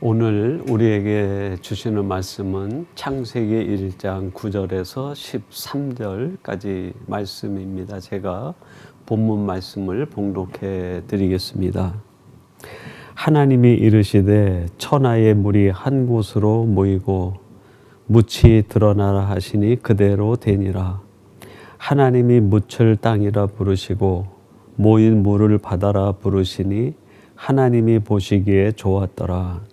오늘 우리에게 주시는 말씀은 창세기 1장 9절에서 13절까지 말씀입니다. 제가 본문 말씀을 봉독해 드리겠습니다. 하나님이 이르시되 천하의 물이 한 곳으로 모이고 묻이 드러나라 하시니 그대로 되니라. 하나님이 묻을 땅이라 부르시고 모인 물을 바다라 부르시니 하나님이 보시기에 좋았더라.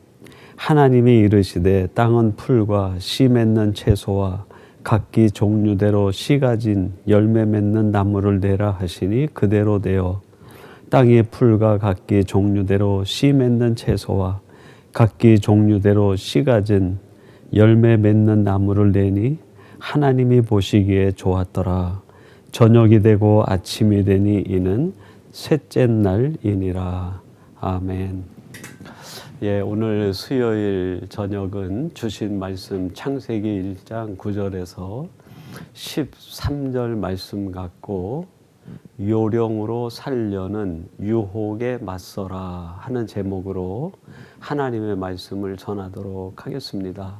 하나님이 이르시되 땅은 풀과 씨 맺는 채소와 각기 종류대로 씨 가진 열매 맺는 나무를 내라 하시니 그대로 되어 땅의 풀과 각기 종류대로 씨 맺는 채소와 각기 종류대로 씨 가진 열매 맺는 나무를 내니 하나님이 보시기에 좋았더라. 저녁이 되고 아침이 되니 이는 셋째 날이니라. 아멘. 오늘 수요일 저녁은 주신 말씀 창세기 1장 9절에서 13절 말씀 갖고 요령으로 살려는 유혹에 맞서라 하는 제목으로 하나님의 말씀을 전하도록 하겠습니다.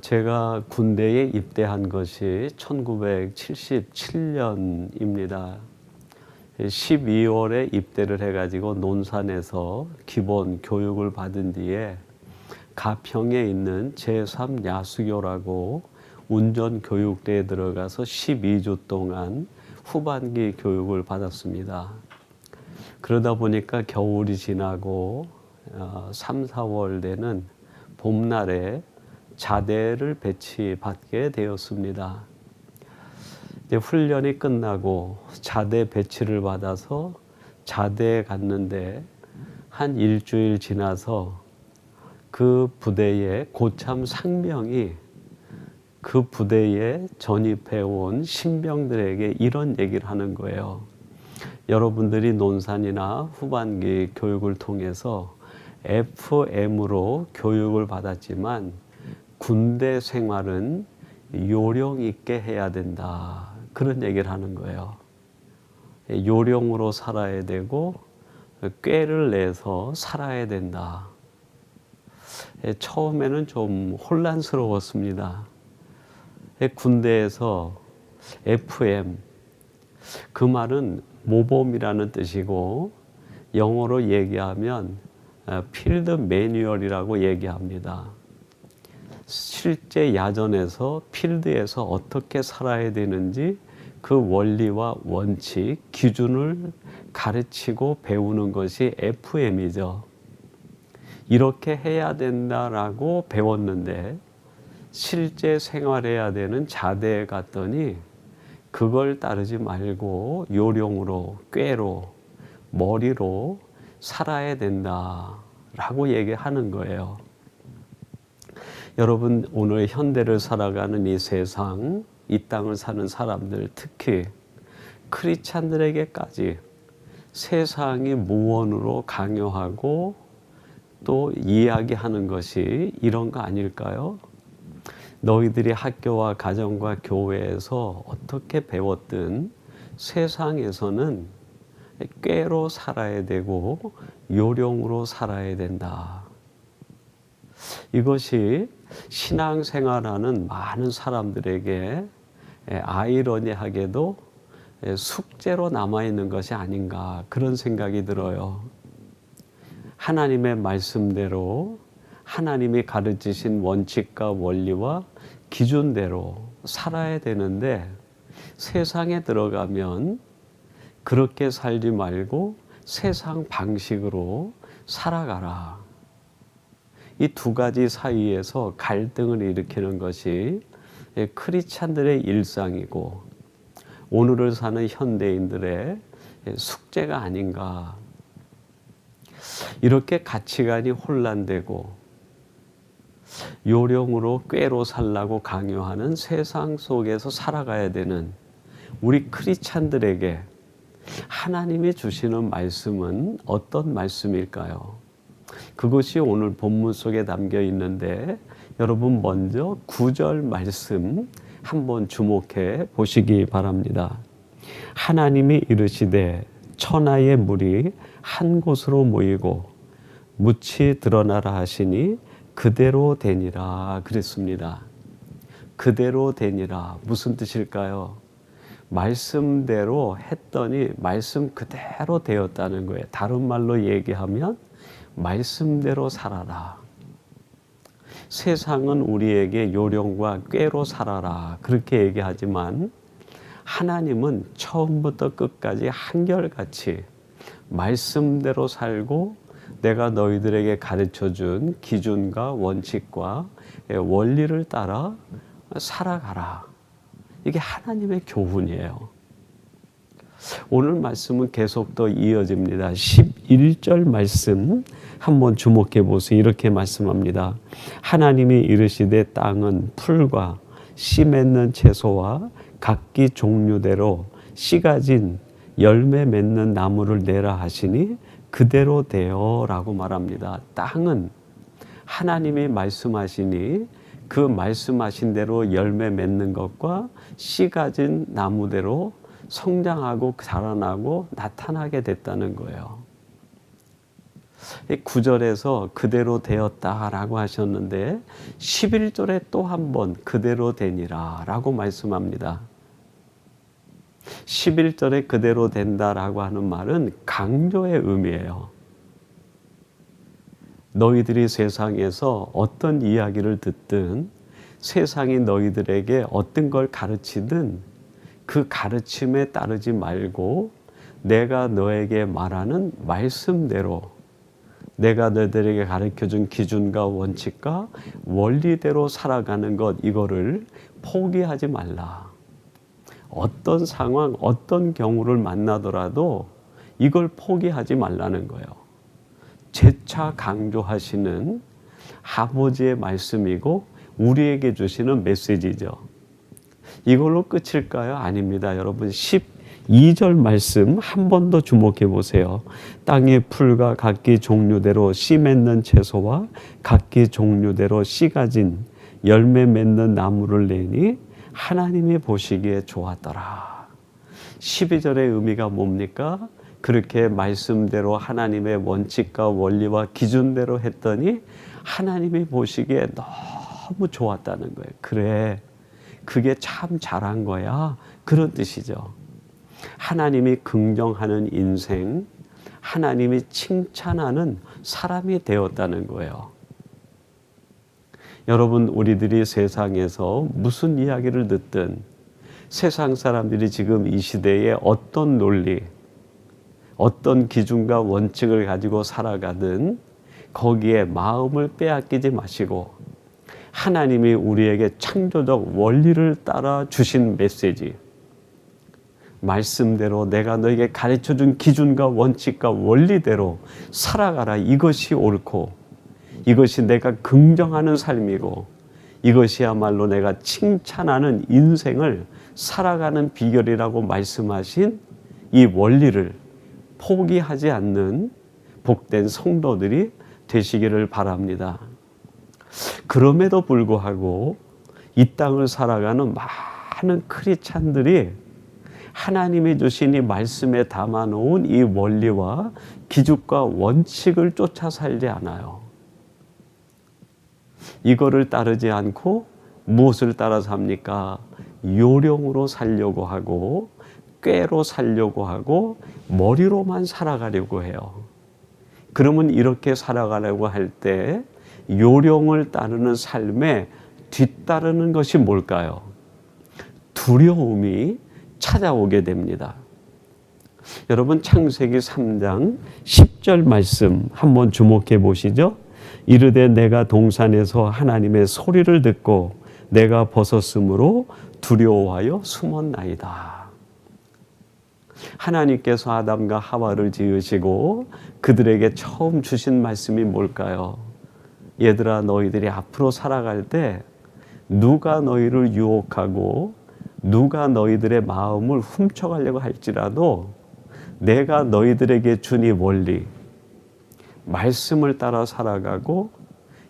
제가 군대에 입대한 것이 1977년입니다. 12월에 입대를 해가지고 논산에서 기본 교육을 받은 뒤에 가평에 있는 제3야수교라고 운전교육대에 들어가서 12주 동안 후반기 교육을 받았습니다. 그러다 보니까 겨울이 지나고 3, 4월 되는 봄날에 자대를 배치받게 되었습니다. 훈련이 끝나고 자대 배치를 받아서 자대에 갔는데 한 일주일 지나서 그 부대의 고참 상병이 그 부대에 전입해 온 신병들에게 이런 얘기를 하는 거예요. 여러분들이 논산이나 후반기 교육을 통해서 FM으로 교육을 받았지만 군대 생활은 요령 있게 해야 된다. 그런 얘기를 하는 거예요. 요령으로 살아야 되고 꾀를 내서 살아야 된다. 처음에는 좀 혼란스러웠습니다. 군대에서 FM, 그 말은 모범이라는 뜻이고 영어로 얘기하면 필드 매뉴얼이라고 얘기합니다. 실제 야전에서 필드에서 어떻게 살아야 되는지 그 원리와 원칙, 기준을 가르치고 배우는 것이 FM이죠. 이렇게 해야 된다라고 배웠는데 실제 생활해야 되는 자대에 갔더니 그걸 따르지 말고 요령으로, 꾀로, 머리로 살아야 된다라고 얘기하는 거예요. 여러분, 오늘 현대를 살아가는 이 세상, 이 땅을 사는 사람들, 특히 크리스찬들에게까지 세상이 무언으로 강요하고 또 이야기하는 것이 이런 거 아닐까요? 너희들이 학교와 가정과 교회에서 어떻게 배웠든 세상에서는 꾀로 살아야 되고 요령으로 살아야 된다. 이것이 신앙생활하는 많은 사람들에게 아이러니하게도 숙제로 남아있는 것이 아닌가 그런 생각이 들어요. 하나님의 말씀대로 하나님이 가르치신 원칙과 원리와 기준대로 살아야 되는데 세상에 들어가면 그렇게 살지 말고 세상 방식으로 살아가라. 이 두 가지 사이에서 갈등을 일으키는 것이 크리스찬들의 일상이고 오늘을 사는 현대인들의 숙제가 아닌가. 이렇게 가치관이 혼란되고 요령으로 꾀로 살라고 강요하는 세상 속에서 살아가야 되는 우리 크리스찬들에게 하나님이 주시는 말씀은 어떤 말씀일까요? 그것이 오늘 본문 속에 담겨 있는데 여러분 먼저 9절 말씀 한번 주목해 보시기 바랍니다. 하나님이 이르시되 천하의 물이 한 곳으로 모이고 묻히 드러나라 하시니 그대로 되니라 그랬습니다. 그대로 되니라 무슨 뜻일까요? 말씀대로 했더니 말씀 그대로 되었다는 거예요. 다른 말로 얘기하면 말씀대로 살아라. 세상은 우리에게 요령과 꾀로 살아라 그렇게 얘기하지만 하나님은 처음부터 끝까지 한결같이 말씀대로 살고 내가 너희들에게 가르쳐준 기준과 원칙과 원리를 따라 살아가라. 이게 하나님의 교훈이에요. 오늘 말씀은 계속 더 이어집니다. 11절 말씀 한번 주목해 보세요. 이렇게 말씀합니다. 하나님이 이르시되 땅은 풀과 씨 맺는 채소와 각기 종류대로 씨 가진 열매 맺는 나무를 내라 하시니 그대로 되어라고 말합니다. 땅은 하나님이 말씀하시니 그 말씀하신 대로 열매 맺는 것과 씨 가진 나무대로 성장하고 자라나고 나타나게 됐다는 거예요. 9절에서 그대로 되었다라고 하셨는데 11절에 또 한 번 그대로 되니라 라고 말씀합니다. 11절에 그대로 된다라고 하는 말은 강조의 의미예요. 너희들이 세상에서 어떤 이야기를 듣든 세상이 너희들에게 어떤 걸 가르치든 그 가르침에 따르지 말고 내가 너에게 말하는 말씀대로 내가 너희들에게 가르쳐준 기준과 원칙과 원리대로 살아가는 것 이거를 포기하지 말라. 어떤 상황, 어떤 경우를 만나더라도 이걸 포기하지 말라는 거예요. 재차 강조하시는 아버지의 말씀이고 우리에게 주시는 메시지죠. 이걸로 끝일까요? 아닙니다. 여러분 12절 말씀 한 번 더 주목해 보세요. 땅의 풀과 각기 종류대로 씨 맺는 채소와 각기 종류대로 씨 가진 열매 맺는 나무를 내니 하나님이 보시기에 좋았더라. 12절의 의미가 뭡니까? 그렇게 말씀대로 하나님의 원칙과 원리와 기준대로 했더니 하나님이 보시기에 너무 좋았다는 거예요. 그래, 그게 참 잘한 거야. 그런 뜻이죠. 하나님이 긍정하는 인생, 하나님이 칭찬하는 사람이 되었다는 거예요. 여러분, 우리들이 세상에서 무슨 이야기를 듣든 세상 사람들이 지금 이 시대에 어떤 논리, 어떤 기준과 원칙을 가지고 살아가든 거기에 마음을 빼앗기지 마시고 하나님이 우리에게 창조적 원리를 따라 주신 메시지, 말씀대로 내가 너에게 가르쳐준 기준과 원칙과 원리대로 살아가라. 이것이 옳고 이것이 내가 긍정하는 삶이고 이것이야말로 내가 칭찬하는 인생을 살아가는 비결이라고 말씀하신 이 원리를 포기하지 않는 복된 성도들이 되시기를 바랍니다. 그럼에도 불구하고 이 땅을 살아가는 많은 크리스찬들이 하나님이 주신 이 말씀에 담아놓은 이 원리와 기준과 원칙을 쫓아 살지 않아요. 이거를 따르지 않고 무엇을 따라 삽니까? 요령으로 살려고 하고 꾀로 살려고 하고 머리로만 살아가려고 해요. 그러면 이렇게 살아가려고 할 때 요령을 따르는 삶에 뒤따르는 것이 뭘까요? 두려움이 찾아오게 됩니다. 여러분 창세기 3장 10절 말씀 한번 주목해 보시죠. 이르되 내가 동산에서 하나님의 소리를 듣고 내가 벗었으므로 두려워하여 숨었나이다. 하나님께서 아담과 하와를 지으시고 그들에게 처음 주신 말씀이 뭘까요? 얘들아, 너희들이 앞으로 살아갈 때 누가 너희를 유혹하고 누가 너희들의 마음을 훔쳐가려고 할지라도 내가 너희들에게 준 이 원리, 말씀을 따라 살아가고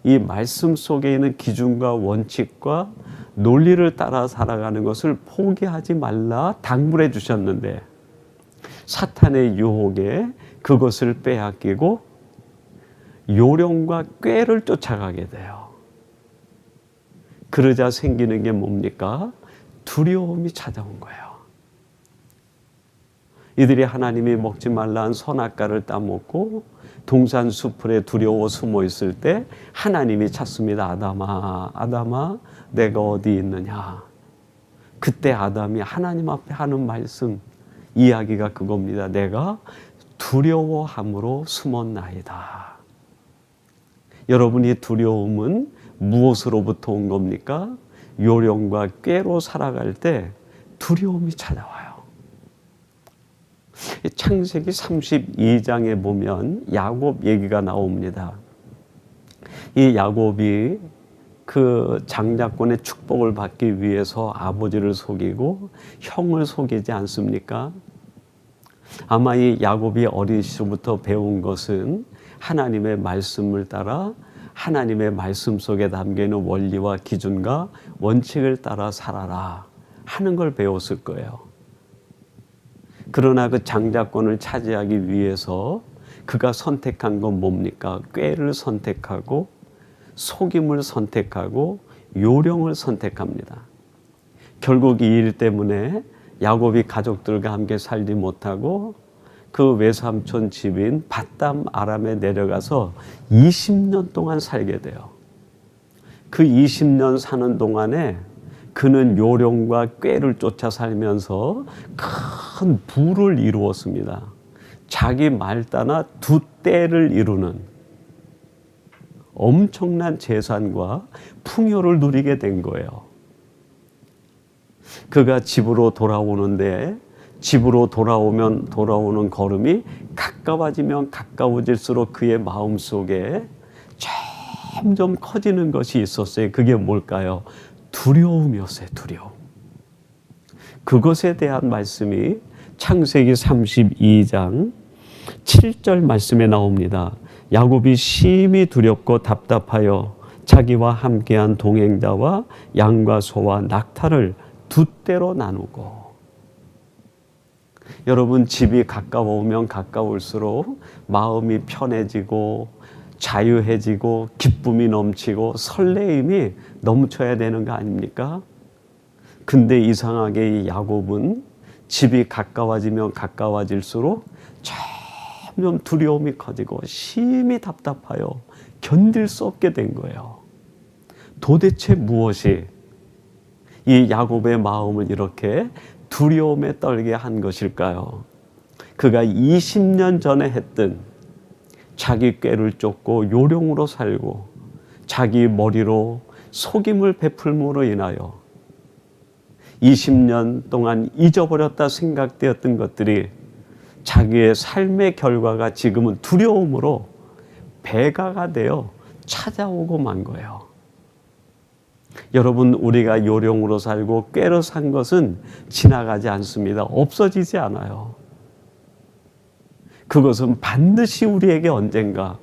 이 말씀 속에 있는 기준과 원칙과 논리를 따라 살아가는 것을 포기하지 말라 당부해 주셨는데 사탄의 유혹에 그것을 빼앗기고 요령과 꾀를 쫓아가게 돼요. 그러자 생기는 게 뭡니까? 두려움이 찾아온 거예요. 이들이 하나님이 먹지 말라 한 선악과를 따먹고 동산 수풀에 두려워 숨어 있을 때 하나님이 찾습니다. 아담아, 아담아, 내가 어디 있느냐. 그때 아담이 하나님 앞에 하는 말씀, 이야기가 그겁니다. 내가 두려워함으로 숨었나이다. 여러분이 두려움은 무엇으로부터 온 겁니까? 요령과 꾀로 살아갈 때 두려움이 찾아와요. 창세기 32장에 보면 야곱 얘기가 나옵니다. 이 야곱이 그 장자권의 축복을 받기 위해서 아버지를 속이고 형을 속이지 않습니까? 아마 이 야곱이 어린 시절부터 배운 것은 하나님의 말씀을 따라 하나님의 말씀 속에 담겨있는 원리와 기준과 원칙을 따라 살아라 하는 걸 배웠을 거예요. 그러나 그 장자권을 차지하기 위해서 그가 선택한 건 뭡니까? 꾀를 선택하고 속임을 선택하고 요령을 선택합니다. 결국 이 일 때문에 야곱이 가족들과 함께 살지 못하고 그 외삼촌 집인 밧담 아람에 내려가서 20년 동안 살게 돼요. 그 20년 사는 동안에 그는 요령과 꾀를 쫓아 살면서 큰 부를 이루었습니다. 자기 말 따나 두 떼를 이루는 엄청난 재산과 풍요를 누리게 된 거예요. 그가 집으로 돌아오는데 집으로 돌아오는 걸음이 가까워지면 가까워질수록 그의 마음속에 점점 커지는 것이 있었어요. 그게 뭘까요? 두려움이었어요. 두려움. 그것에 대한 말씀이 창세기 32장 7절 말씀에 나옵니다. 야곱이 심히 두렵고 답답하여 자기와 함께한 동행자와 양과 소와 낙타를 두 떼로 나누고. 여러분, 집이 가까워오면 가까울수록 마음이 편해지고 자유해지고 기쁨이 넘치고 설레임이 넘쳐야 되는 거 아닙니까? 근데 이상하게 이 야곱은 집이 가까워지면 가까워질수록 점점 두려움이 커지고 심히 답답하여 견딜 수 없게 된 거예요. 도대체 무엇이 이 야곱의 마음을 이렇게 두려움에 떨게 한 것일까요? 그가 20년 전에 했던 자기 꾀를 쫓고 요령으로 살고 자기 머리로 속임을 베풀므로 인하여 20년 동안 잊어버렸다 생각되었던 것들이 자기의 삶의 결과가 지금은 두려움으로 배가가 되어 찾아오고 만 거예요. 여러분, 우리가 요령으로 살고 꾀로 산 것은 지나가지 않습니다. 없어지지 않아요. 그것은 반드시 우리에게 언젠가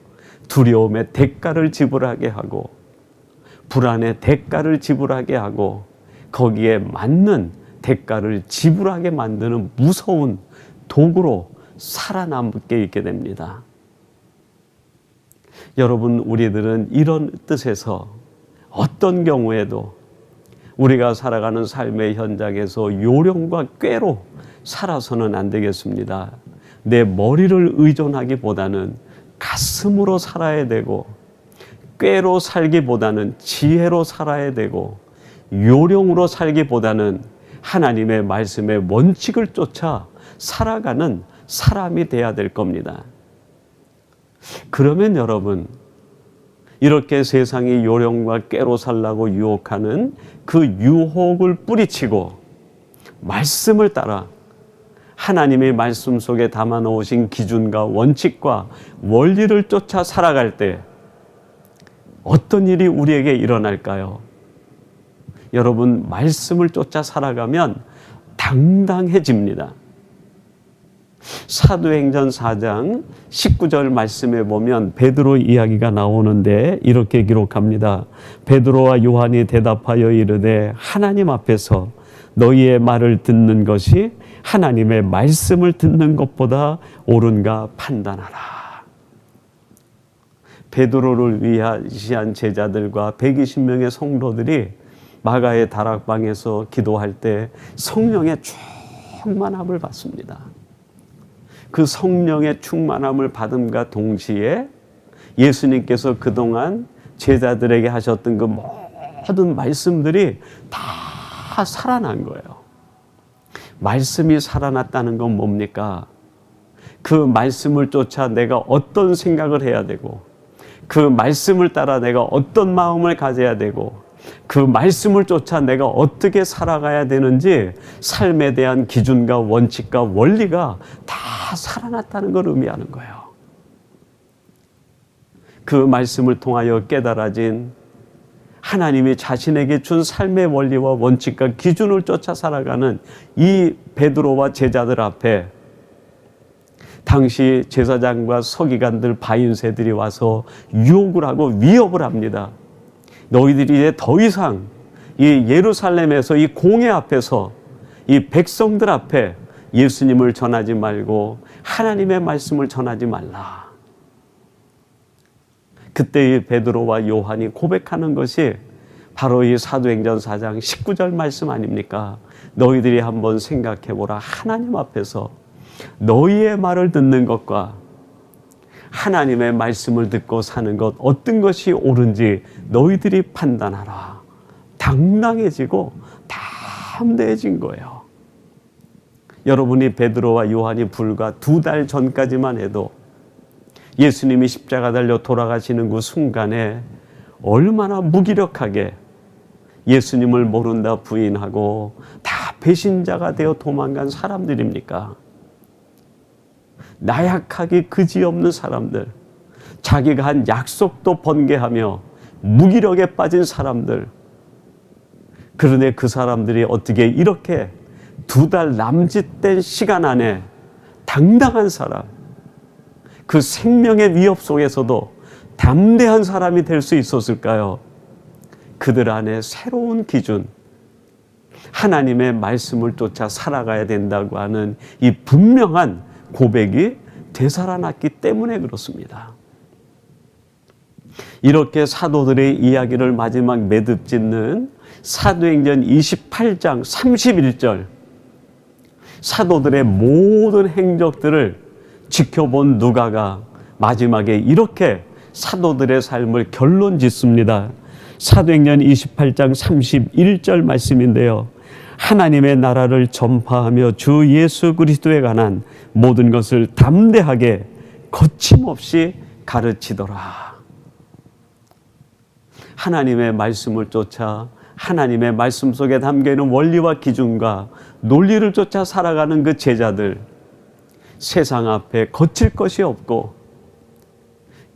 두려움의 대가를 지불하게 하고 불안의 대가를 지불하게 하고 거기에 맞는 대가를 지불하게 만드는 무서운 도구로 살아남게 있게 됩니다. 여러분, 우리들은 이런 뜻에서 어떤 경우에도 우리가 살아가는 삶의 현장에서 요령과 꾀로 살아서는 안 되겠습니다. 내 머리를 의존하기보다는 가슴으로 살아야 되고 꾀로 살기보다는 지혜로 살아야 되고 요령으로 살기보다는 하나님의 말씀의 원칙을 쫓아 살아가는 사람이 돼야 될 겁니다. 그러면 여러분, 이렇게 세상이 요령과 꾀로 살라고 유혹하는 그 유혹을 뿌리치고 말씀을 따라 하나님의 말씀 속에 담아 놓으신 기준과 원칙과 원리를 쫓아 살아갈 때 어떤 일이 우리에게 일어날까요? 여러분, 말씀을 쫓아 살아가면 당당해집니다. 사도행전 4장 19절 말씀에 보면 베드로 이야기가 나오는데 이렇게 기록합니다. 베드로와 요한이 대답하여 이르되 하나님 앞에서 너희의 말을 듣는 것이 하나님의 말씀을 듣는 것보다 옳은가 판단하라. 베드로를 위한 제자들과 120명의 성도들이 마가의 다락방에서 기도할 때 성령의 충만함을 받습니다. 그 성령의 충만함을 받음과 동시에 예수님께서 그동안 제자들에게 하셨던 그 모든 말씀들이 다 살아난 거예요. 말씀이 살아났다는 건 뭡니까? 그 말씀을 쫓아 내가 어떤 생각을 해야 되고, 그 말씀을 따라 내가 어떤 마음을 가져야 되고, 그 말씀을 쫓아 내가 어떻게 살아가야 되는지 삶에 대한 기준과 원칙과 원리가 다 살아났다는 걸 의미하는 거예요. 그 말씀을 통하여 깨달아진 하나님이 자신에게 준 삶의 원리와 원칙과 기준을 쫓아 살아가는 이 베드로와 제자들 앞에 당시 제사장과 서기관들, 바인새들이 와서 유혹을 하고 위협을 합니다. 너희들이 이제 더 이상 이 예루살렘에서 이 공회 앞에서 이 백성들 앞에 예수님을 전하지 말고 하나님의 말씀을 전하지 말라. 그때 이 베드로와 요한이 고백하는 것이 바로 이 사도행전 4장 19절 말씀 아닙니까? 너희들이 한번 생각해보라. 하나님 앞에서 너희의 말을 듣는 것과 하나님의 말씀을 듣고 사는 것 어떤 것이 옳은지 너희들이 판단하라. 당당해지고 담대해진 거예요. 여러분이 베드로와 요한이 불과 2달 전까지만 해도 예수님이 십자가 달려 돌아가시는 그 순간에 얼마나 무기력하게 예수님을 모른다 부인하고 다 배신자가 되어 도망간 사람들입니까? 나약하기 그지없는 사람들, 자기가 한 약속도 번개하며 무기력에 빠진 사람들. 그런데 그 사람들이 어떻게 이렇게 2달 남짓된 시간 안에 당당한 사람, 그 생명의 위협 속에서도 담대한 사람이 될 수 있었을까요? 그들 안에 새로운 기준, 하나님의 말씀을 쫓아 살아가야 된다고 하는 이 분명한 고백이 되살아났기 때문에 그렇습니다. 이렇게 사도들의 이야기를 마지막 매듭 짓는 사도행전 28장 31절, 사도들의 모든 행적들을 지켜본 누가가 마지막에 이렇게 사도들의 삶을 결론 짓습니다. 사도행전 28장 31절 말씀인데요. 하나님의 나라를 전파하며 주 예수 그리스도에 관한 모든 것을 담대하게 거침없이 가르치더라. 하나님의 말씀을 쫓아 하나님의 말씀 속에 담겨있는 원리와 기준과 논리를 쫓아 살아가는 그 제자들, 세상 앞에 거칠 것이 없고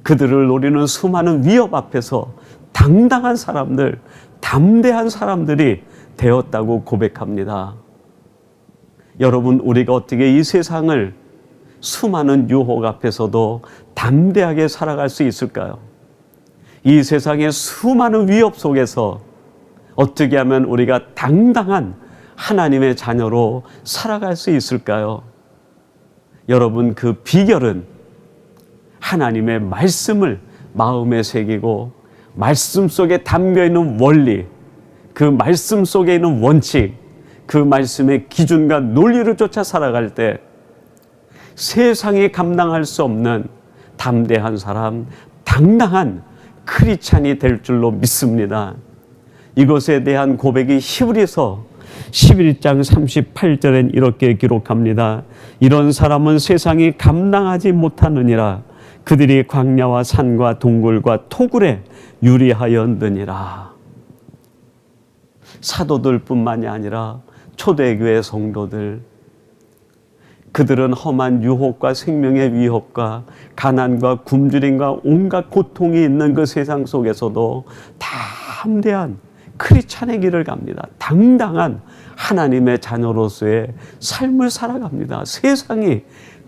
그들을 노리는 수많은 위협 앞에서 당당한 사람들, 담대한 사람들이 되었다고 고백합니다. 여러분, 우리가 어떻게 이 세상을 수많은 유혹 앞에서도 담대하게 살아갈 수 있을까요? 이 세상의 수많은 위협 속에서 어떻게 하면 우리가 당당한 하나님의 자녀로 살아갈 수 있을까요? 여러분, 그 비결은 하나님의 말씀을 마음에 새기고 말씀 속에 담겨있는 원리, 그 말씀 속에 있는 원칙, 그 말씀의 기준과 논리를 쫓아 살아갈 때 세상이 감당할 수 없는 담대한 사람, 당당한 크리스찬이 될 줄로 믿습니다. 이것에 대한 고백이 히브리서 11장 38절엔 이렇게 기록합니다. 이런 사람은 세상이 감당하지 못하느니라. 그들이 광야와 산과 동굴과 토굴에 유리하였느니라. 사도들뿐만이 아니라 초대교회 성도들, 그들은 험한 유혹과 생명의 위협과 가난과 굶주림과 온갖 고통이 있는 그 세상 속에서도 담대한 크리스찬의 길을 갑니다. 당당한 하나님의 자녀로서의 삶을 살아갑니다. 세상이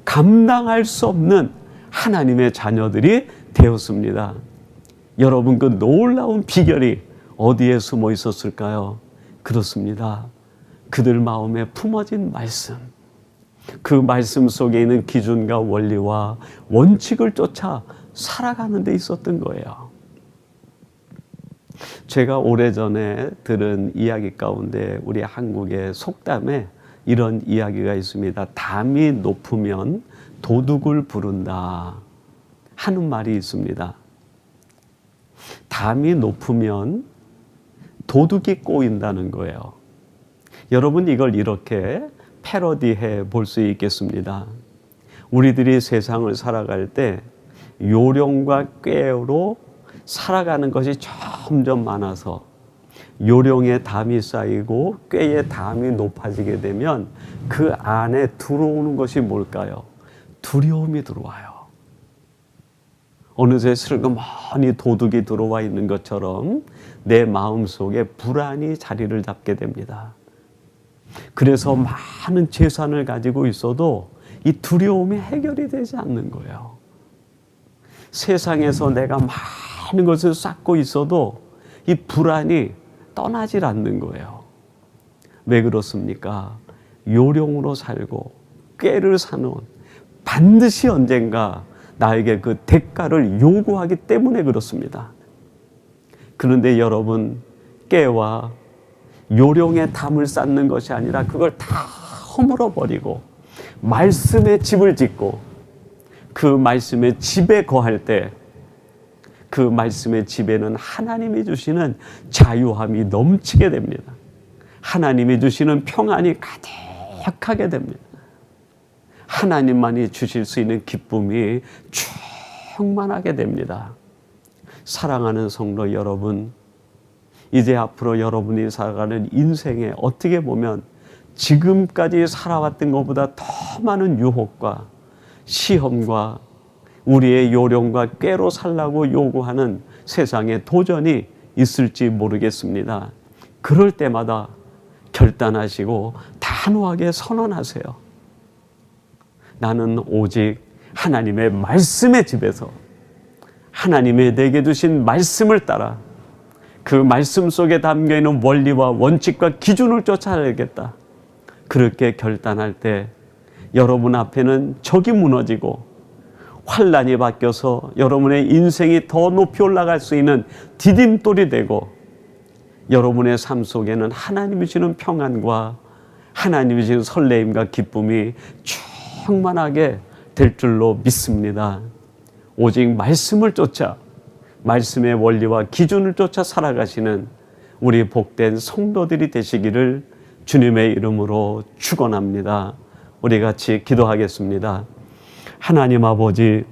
감당할 수 없는 하나님의 자녀들이 되었습니다. 여러분, 그 놀라운 비결이 어디에 숨어 있었을까요? 그렇습니다. 그들 마음에 품어진 말씀, 그 말씀 속에 있는 기준과 원리와 원칙을 쫓아 살아가는 데 있었던 거예요. 제가 오래전에 들은 이야기 가운데 우리 한국의 속담에 이런 이야기가 있습니다. 담이 높으면 도둑을 부른다 하는 말이 있습니다. 담이 높으면 도둑이 꼬인다는 거예요. 여러분, 이걸 이렇게 패러디해 볼 수 있겠습니다. 우리들이 세상을 살아갈 때 요령과 꾀로 살아가는 것이 점점 많아서 요령의 담이 쌓이고 꾀의 담이 높아지게 되면 그 안에 들어오는 것이 뭘까요? 두려움이 들어와요. 어느새 슬그머니 도둑이 들어와 있는 것처럼 내 마음속에 불안이 자리를 잡게 됩니다. 그래서 많은 재산을 가지고 있어도 이 두려움이 해결이 되지 않는 거예요. 세상에서 내가 많은 것을 쌓고 있어도 이 불안이 떠나질 않는 거예요. 왜 그렇습니까? 요령으로 살고 꾀를 사는 반드시 언젠가 나에게 그 대가를 요구하기 때문에 그렇습니다. 그런데 여러분, 꾀와 요령의 담을 쌓는 것이 아니라 그걸 다 허물어 버리고 말씀의 집을 짓고 그 말씀의 집에 거할 때 그 말씀의 집에는 하나님이 주시는 자유함이 넘치게 됩니다. 하나님이 주시는 평안이 가득하게 됩니다. 하나님만이 주실 수 있는 기쁨이 충만하게 됩니다. 사랑하는 성도 여러분, 이제 앞으로 여러분이 살아가는 인생에 어떻게 보면 지금까지 살아왔던 것보다 더 많은 유혹과 시험과 우리의 요령과 꾀로 살라고 요구하는 세상에 도전이 있을지 모르겠습니다. 그럴 때마다 결단하시고 단호하게 선언하세요. 나는 오직 하나님의 말씀의 집에서 하나님의 내게 주신 말씀을 따라 그 말씀 속에 담겨있는 원리와 원칙과 기준을 쫓아야겠다. 그렇게 결단할 때 여러분 앞에는 적이 무너지고 환란이 바뀌어서 여러분의 인생이 더 높이 올라갈 수 있는 디딤돌이 되고 여러분의 삶 속에는 하나님이 주는 평안과 하나님이 주는 설레임과 기쁨이 충만하게 될 줄로 믿습니다. 오직 말씀을 쫓아 말씀의 원리와 기준을 쫓아 살아가시는 우리 복된 성도들이 되시기를 주님의 이름으로 축원합니다. 우리 같이 기도하겠습니다. 하나님 아버지,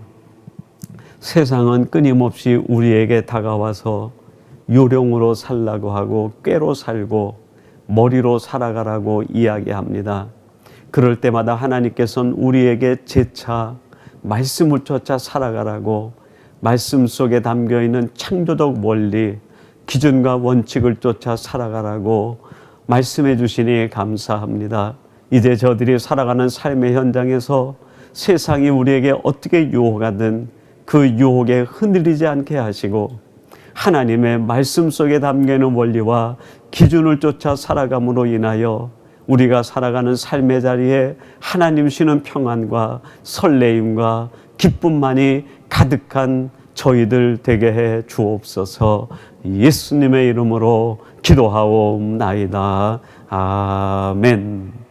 세상은 끊임없이 우리에게 다가와서 요령으로 살라고 하고 꾀로 살고 머리로 살아가라고 이야기합니다. 그럴 때마다 하나님께서는 우리에게 재차 말씀을 쫓아 살아가라고 말씀 속에 담겨있는 창조적 원리, 기준과 원칙을 쫓아 살아가라고 말씀해 주시니 감사합니다. 이제 저들이 살아가는 삶의 현장에서 세상이 우리에게 어떻게 유혹하든 그 유혹에 흔들리지 않게 하시고 하나님의 말씀 속에 담겨있는 원리와 기준을 쫓아 살아감으로 인하여 우리가 살아가는 삶의 자리에 하나님 주시는 평안과 설레임과 기쁨만이 가득한 저희들 되게 해 주옵소서. 예수님의 이름으로 기도하옵나이다. 아멘.